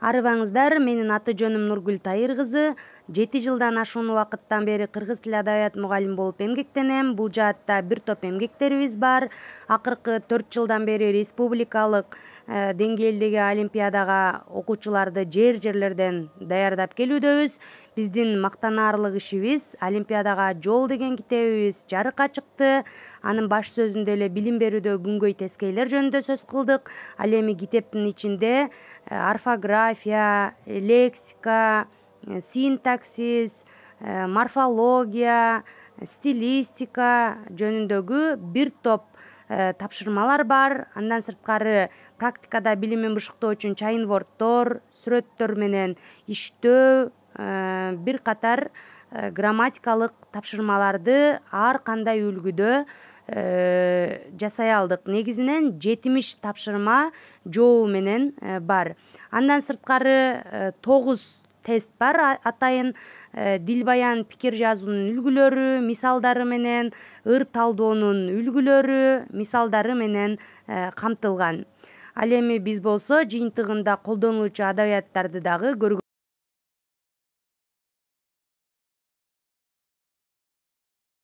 Арыбаңыздар, менин аты жөнүм Нургүл Тайыр кызы. 7 жылдан ашуун убакыттан бери кыргыз тили адабият мугалими болуп эмгектенем. Бул жаатта бир топ эмгектерибиз бар. Акыркы 4 жылдан бери республикалык деңгээлдеги олимпиадага окуучуларды жерлерден даярдап келүүдөбүз. Биздин мактанаарлык ишибиз олимпиадага жол деген китебибиз жарыкка чыкты. Анын баш сөзүндө эле билим берүүдө күнгөй тескейлер жөнүндө сөз кылдык. Ал эми китептин ичинде орфография, лексика, синтаксис, морфология, стилистика жөнүндөгү бир топ тапшырмалар бар. Андан сырткары практикада билимин бышыктоо үчүн чайын-вордтор, сүрөттөр менен иштөө, бир катар грамматикалык тапшырмаларды ар кандай үлгүдө жасай алдык. Негизинен 70 тапшырма жоо менен бар. Андан сырткары 9 тест бар атайын. Дил баян пикир жазуунун үлгүлөрү, мисалдары менен, ыр талдоонун үлгүлөрү, мисалдары менен камтылган. Ал эми биз болсо жыйынтыгында колдонулуучу адабияттарды дагы көргөн